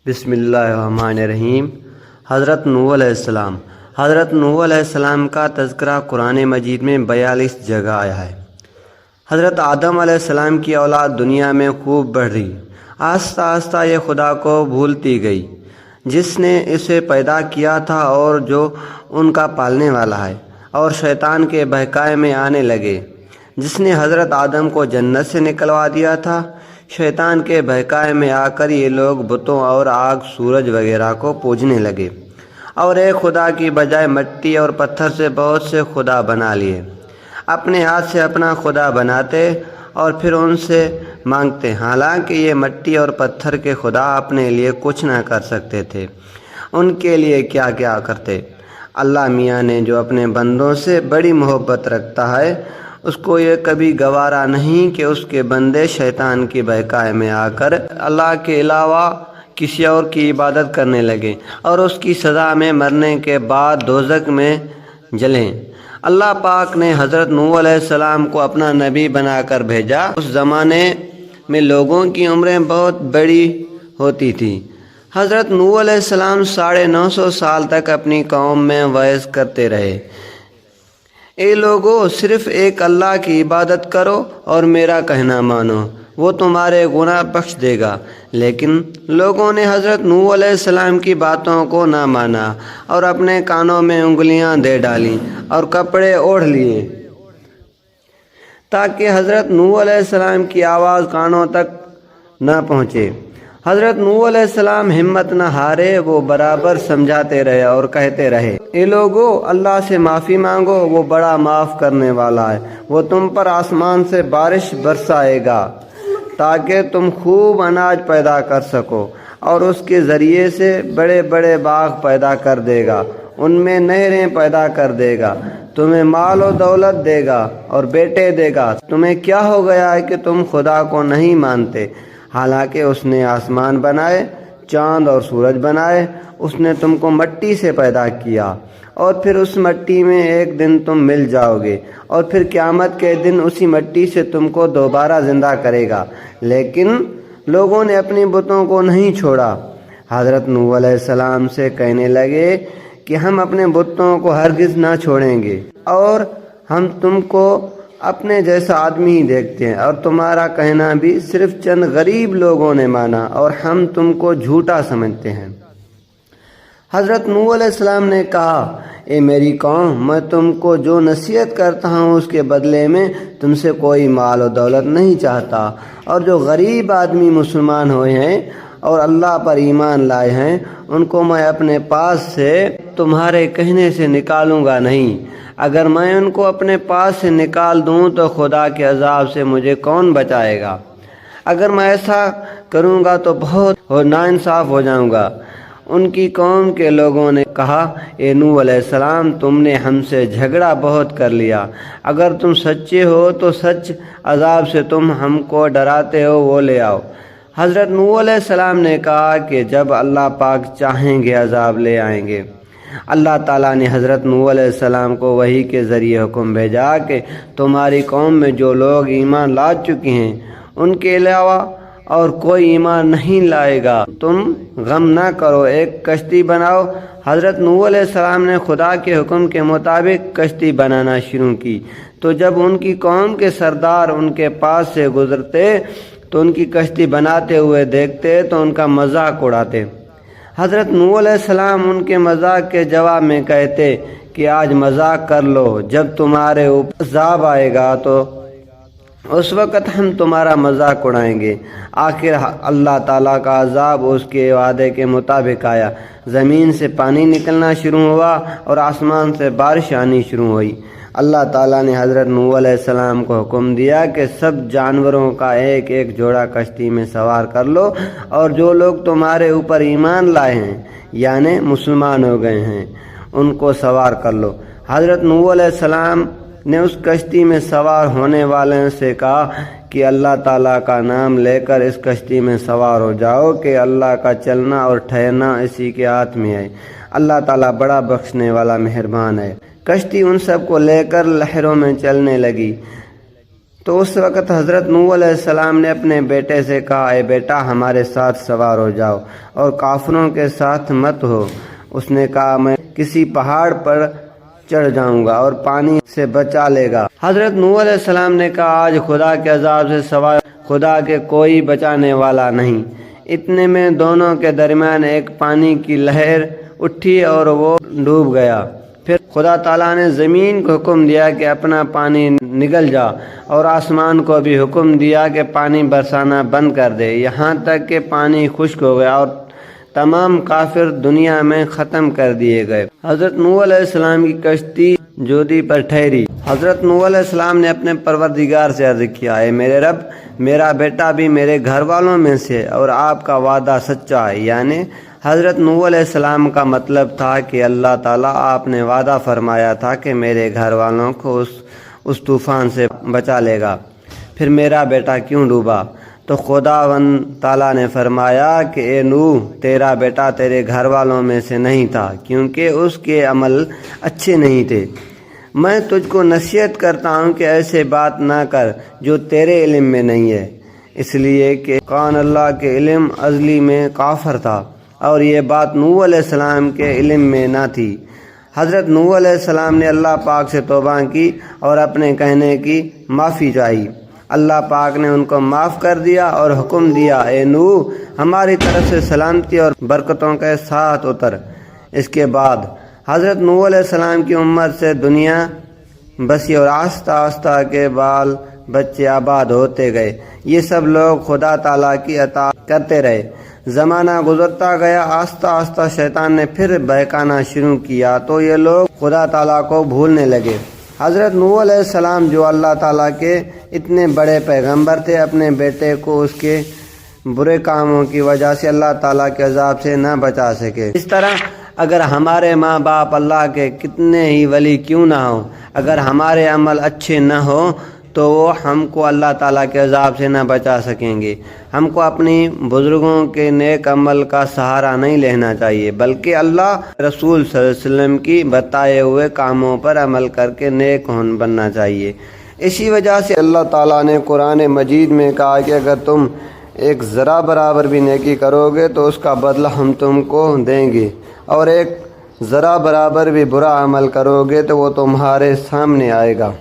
بسم اللہ الرحمن الرحیم۔ حضرت نوح علیہ السلام۔ حضرت نوح علیہ السلام کا تذکرہ قرآن مجید میں 42 جگہ آیا ہے۔ حضرت آدم علیہ السلام کی اولاد دنیا میں خوب بڑھ رہی، آہستہ آہستہ یہ خدا کو بھولتی گئی جس نے اسے پیدا کیا تھا اور جو ان کا پالنے والا ہے، اور شیطان کے بہکائے میں آنے لگے جس نے حضرت آدم کو جنت سے نکلوا دیا تھا۔ شیطان کے بہکائے میں آ کر یہ لوگ بتوں اور آگ، سورج وغیرہ کو پوجنے لگے اور ایک خدا کی بجائے مٹی اور پتھر سے بہت سے خدا بنا لیے۔ اپنے ہاتھ سے اپنا خدا بناتے اور پھر ان سے مانگتے، حالانکہ یہ مٹی اور پتھر کے خدا اپنے لیے کچھ نہ کر سکتے تھے، ان کے لیے کیا کیا کرتے۔ اللہ میاں نے جو اپنے بندوں سے بڑی محبت رکھتا ہے، اس کو یہ کبھی گوارا نہیں کہ اس کے بندے شیطان کی بہکائے میں آ کر اللہ کے علاوہ کسی اور کی عبادت کرنے لگے اور اس کی سزا میں مرنے کے بعد دوزخ میں جلیں۔ اللہ پاک نے حضرت نوح علیہ السلام کو اپنا نبی بنا کر بھیجا۔ اس زمانے میں لوگوں کی عمریں بہت بڑی ہوتی تھیں۔ حضرت نوح علیہ السلام 950 سال تک اپنی قوم میں وعظ کرتے رہے، اے لوگو، صرف ایک اللہ کی عبادت کرو اور میرا کہنا مانو، وہ تمہارے گناہ بخش دے گا۔ لیکن لوگوں نے حضرت نوح علیہ السلام کی باتوں کو نہ مانا اور اپنے کانوں میں انگلیاں دے ڈالیں اور کپڑے اوڑھ لیے تاکہ حضرت نوح علیہ السلام کی آواز کانوں تک نہ پہنچے۔ حضرت نوح علیہ السلام ہمت نہ ہارے، وہ برابر سمجھاتے رہے اور کہتے رہے، اے لوگو، اللہ سے معافی مانگو، وہ بڑا معاف کرنے والا ہے، وہ تم پر آسمان سے بارش برسائے گا تاکہ تم خوب اناج پیدا کر سکو، اور اس کے ذریعے سے بڑے بڑے باغ پیدا کر دے گا، ان میں نہریں پیدا کر دے گا، تمہیں مال و دولت دے گا اور بیٹے دے گا۔ تمہیں کیا ہو گیا ہے کہ تم خدا کو نہیں مانتے، حالانکہ اس نے آسمان بنائے، چاند اور سورج بنائے، اس نے تم کو مٹی سے پیدا کیا اور پھر اس مٹی میں ایک دن تم مل جاؤ گے، اور پھر قیامت کے دن اسی مٹی سے تم کو دوبارہ زندہ کرے گا۔ لیکن لوگوں نے اپنی بتوں کو نہیں چھوڑا۔ حضرت نوح علیہ السلام سے کہنے لگے کہ ہم اپنے بتوں کو ہرگز نہ چھوڑیں گے، اور ہم تم کو اپنے جیسا آدمی ہی دیکھتے ہیں، اور تمہارا کہنا بھی صرف چند غریب لوگوں نے مانا اور ہم تم کو جھوٹا سمجھتے ہیں۔ حضرت نوح علیہ السلام نے کہا، اے میری قوم، میں تم کو جو نصیحت کرتا ہوں اس کے بدلے میں تم سے کوئی مال و دولت نہیں چاہتا، اور جو غریب آدمی مسلمان ہوئے ہیں اور اللہ پر ایمان لائے ہیں، ان کو میں اپنے پاس سے تمہارے کہنے سے نکالوں گا نہیں۔ اگر میں ان کو اپنے پاس سے نکال دوں تو خدا کے عذاب سے مجھے کون بچائے گا؟ اگر میں ایسا کروں گا تو بہت ناانصاف ہو جاؤں گا۔ ان کی قوم کے لوگوں نے کہا، اے نوح علیہ السلام، تم نے ہم سے جھگڑا بہت کر لیا، اگر تم سچے ہو تو سچ عذاب سے تم ہم کو ڈراتے ہو وہ لے آؤ۔ حضرت نوح علیہ السلام نے کہا کہ جب اللہ پاک چاہیں گے عذاب لے آئیں گے۔ اللہ تعالیٰ نے حضرت نوح علیہ السلام کو وحی کے ذریعے حکم بھیجا کہ تمہاری قوم میں جو لوگ ایمان لا چکے ہیں ان کے علاوہ اور کوئی ایمان نہیں لائے گا۔ تم غم نہ کرو، ایک کشتی بناؤ۔ حضرت نوح علیہ السلام نے خدا کے حکم کے مطابق کشتی بنانا شروع کی، تو جب ان کی قوم کے سردار ان کے پاس سے گزرتے تو ان کی کشتی بناتے ہوئے دیکھتے تو ان کا مذاق اڑاتے۔ حضرت نوح علیہ السلام ان کے مذاق کے جواب میں کہتے کہ آج مذاق کر لو، جب تمہارے اوپر عذاب آئے گا تو اس وقت ہم تمہارا مذاق اڑائیں گے۔ آخر اللہ تعالیٰ کا عذاب اس کے وعدے کے مطابق آیا، زمین سے پانی نکلنا شروع ہوا اور آسمان سے بارش آنی شروع ہوئی۔ اللہ تعالیٰ نے حضرت نوح علیہ السلام کو حکم دیا کہ سب جانوروں کا ایک ایک جوڑا کشتی میں سوار کر لو، اور جو لوگ تمہارے اوپر ایمان لائے ہیں یعنی مسلمان ہو گئے ہیں ان کو سوار کر لو۔ حضرت نوح علیہ السلام نے اس کشتی میں سوار ہونے والوں سے کہا کہ اللہ تعالیٰ کا نام لے کر اس کشتی میں سوار ہو جاؤ کہ اللہ کا چلنا اور ٹھہرنا اسی کے ہاتھ میں ہے، اللہ تعالیٰ بڑا بخشنے والا مہربان ہے۔ کشتی ان سب کو لے کر لہروں میں چلنے لگی۔ تو اس وقت حضرت نوح علیہ السلام نے اپنے بیٹے سے کہا، اے بیٹا ہمارے ساتھ سوار ہو جاؤ اور کافروں کے ساتھ مت ہو۔ اس نے کہا، میں کسی پہاڑ پر چڑھ جاؤں گا اور پانی سے بچا لے گا۔ حضرت نوح علیہ السلام نے کہا، آج خدا کے عذاب سے سوائے خدا کے کوئی بچانے والا نہیں۔ اتنے میں دونوں کے درمیان ایک پانی کی لہر اٹھی اور وہ ڈوب گیا۔ پھر خدا تعالیٰ نے زمین کو حکم دیا کہ اپنا پانی نگل جا، اور آسمان کو بھی حکم دیا کہ پانی برسانا بند کر دے، یہاں تک کہ پانی خشک ہو گیا اور تمام کافر دنیا میں ختم کر دیے گئے۔ حضرت نوح علیہ السلام کی کشتی جودی پر ٹھہری۔ حضرت نوح علیہ السلام نے اپنے پروردگار سے عرض کیا، اے میرے رب، میرا بیٹا بھی میرے گھر والوں میں سے اور آپ کا وعدہ سچا ہے۔ یعنی حضرت نوح علیہ السلام کا مطلب تھا کہ اللہ تعالیٰ آپ نے وعدہ فرمایا تھا کہ میرے گھر والوں کو اس طوفان سے بچا لے گا، پھر میرا بیٹا کیوں ڈوبا؟ تو خداوند تعالیٰ نے فرمایا کہ اے نوح، تیرا بیٹا تیرے گھر والوں میں سے نہیں تھا، کیونکہ اس کے عمل اچھے نہیں تھے۔ میں تجھ کو نصیحت کرتا ہوں کہ ایسے بات نہ کر جو تیرے علم میں نہیں ہے، اس لیے کہ کون اللہ کے علم ازلی میں کافر تھا اور یہ بات نوح علیہ السلام کے علم میں نہ تھی۔ حضرت نوح علیہ السلام نے اللہ پاک سے توبہ کی اور اپنے کہنے کی معافی چاہی۔ اللہ پاک نے ان کو معاف کر دیا اور حکم دیا، اے نوح، ہماری طرف سے سلامتی اور برکتوں کے ساتھ اتر۔ اس کے بعد حضرت نوح علیہ السلام کی امت سے دنیا بسی اور آہستہ آہستہ کے بال بچے آباد ہوتے گئے۔ یہ سب لوگ خدا تعالیٰ کی اطاعت کرتے رہے۔ زمانہ گزرتا گیا، آہستہ آہستہ شیطان نے پھر بہکانا شروع کیا تو یہ لوگ خدا تعالیٰ کو بھولنے لگے۔ حضرت نوح علیہ السلام جو اللہ تعالیٰ کے اتنے بڑے پیغمبر تھے، اپنے بیٹے کو اس کے برے کاموں کی وجہ سے اللہ تعالیٰ کے عذاب سے نہ بچا سکے۔ اس طرح اگر ہمارے ماں باپ اللہ کے کتنے ہی ولی کیوں نہ ہوں، اگر ہمارے عمل اچھے نہ ہوں تو وہ ہم کو اللہ تعالیٰ کے عذاب سے نہ بچا سکیں گے۔ ہم کو اپنی بزرگوں کے نیک عمل کا سہارا نہیں لینا چاہیے، بلکہ اللہ رسول صلی اللہ علیہ وسلم کی بتائے ہوئے کاموں پر عمل کر کے نیک بننا چاہیے۔ اسی وجہ سے اللہ تعالیٰ نے قرآن مجید میں کہا کہ اگر تم ایک ذرا برابر بھی نیکی کرو گے تو اس کا بدلہ ہم تم کو دیں گے، اور ایک ذرا برابر بھی برا عمل کرو گے تو وہ تمہارے سامنے آئے گا۔